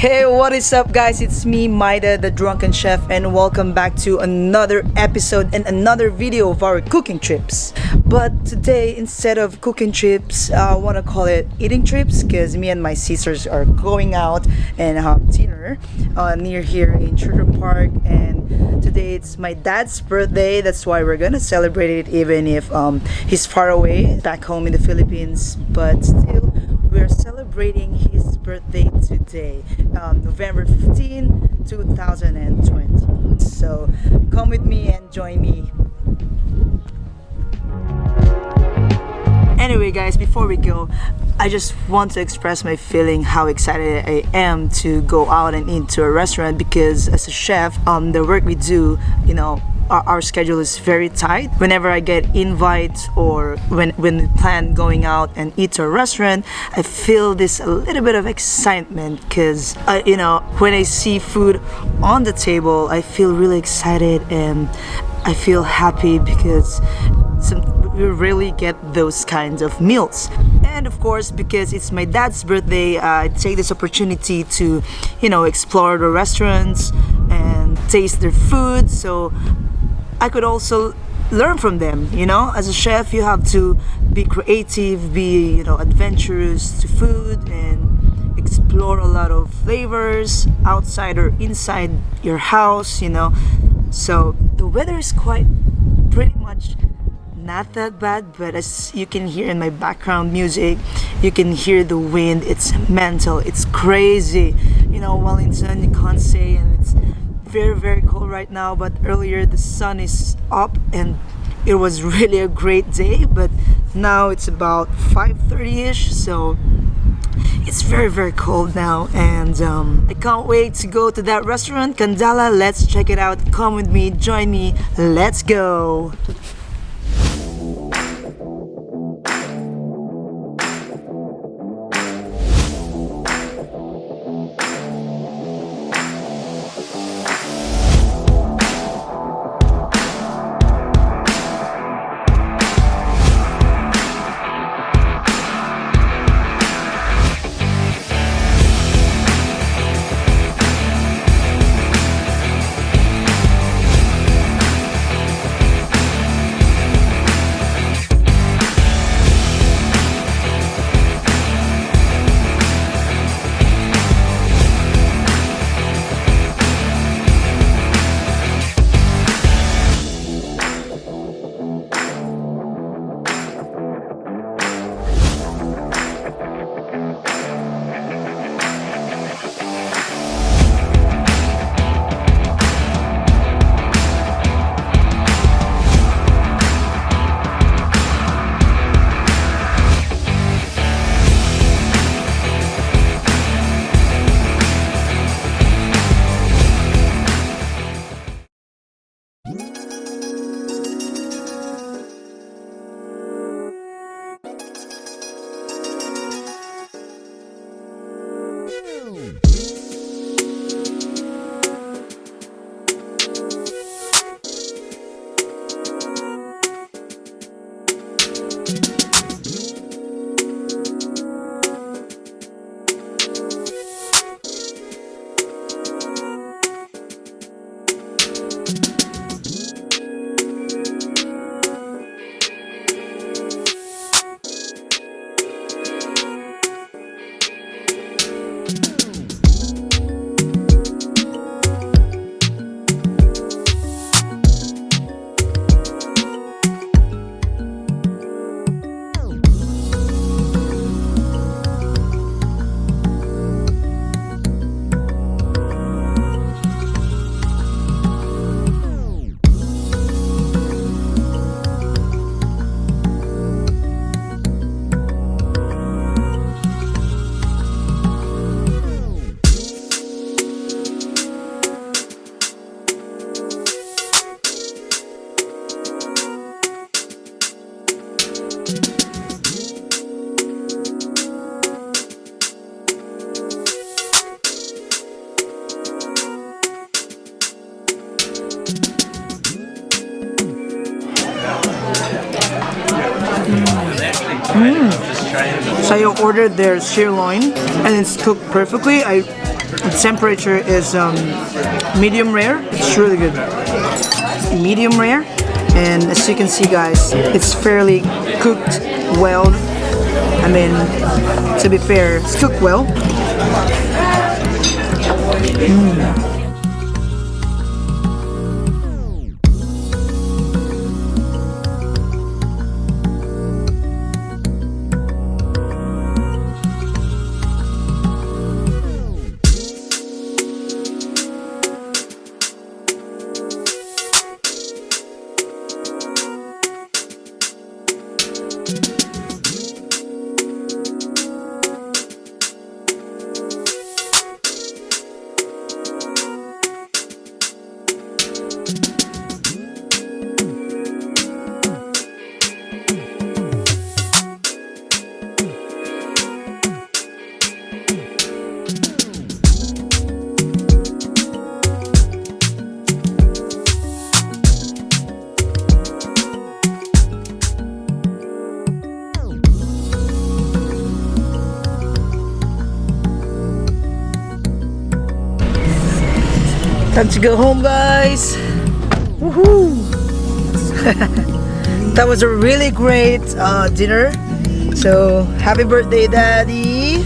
Hey, what is up, guys? It's me, Maidah, the Drunken Chef, and welcome back to another episode and another video of our cooking trips. But today, instead of cooking trips, I want to call it eating trips because me and my sisters are going out and have dinner near here in Children's Park. And today it's my dad's birthday. That's why we're gonna celebrate it, even if he's far away back home in the Philippines. But still, we're celebrating his birthday today, November 15, 2020. So come with me and join me. Anyway, guys, before we go, I just want to express my feeling how excited I am to go out and eat to a restaurant because as a chef, the work we do, our schedule is very tight. Whenever I get invites or when we plan going out and eat to a restaurant, I feel this a little bit of excitement because when I see food on the table, I feel really excited and I feel happy because we really get those kinds of meals. And of course, because it's my dad's birthday, I take this opportunity to explore the restaurants and taste their food, so I could also learn from them. As a chef, you have to be creative, be adventurous to food, and explore a lot of flavors outside or inside your house. So the weather is pretty much not that bad, but as you can hear in my background music, you can hear the wind. It's mental, it's crazy. Wellington, you can't say, and it's very, very cold right now, but earlier the sun is up and it was really a great day, but now it's about 5:30ish, so it's very, very cold now, and I can't wait to go to that restaurant, Khandallah. Let's check it out. Come with me, join me, let's go. So I ordered their sirloin and it's cooked perfectly. I The temperature is medium rare. It's really good. Medium rare, and as you can see, guys, it's fairly cooked well. I mean, to be fair, it's cooked well. Time to go home, guys. Woohoo! That was a really great dinner. So happy birthday, Daddy.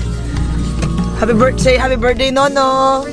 Happy birthday, Nono.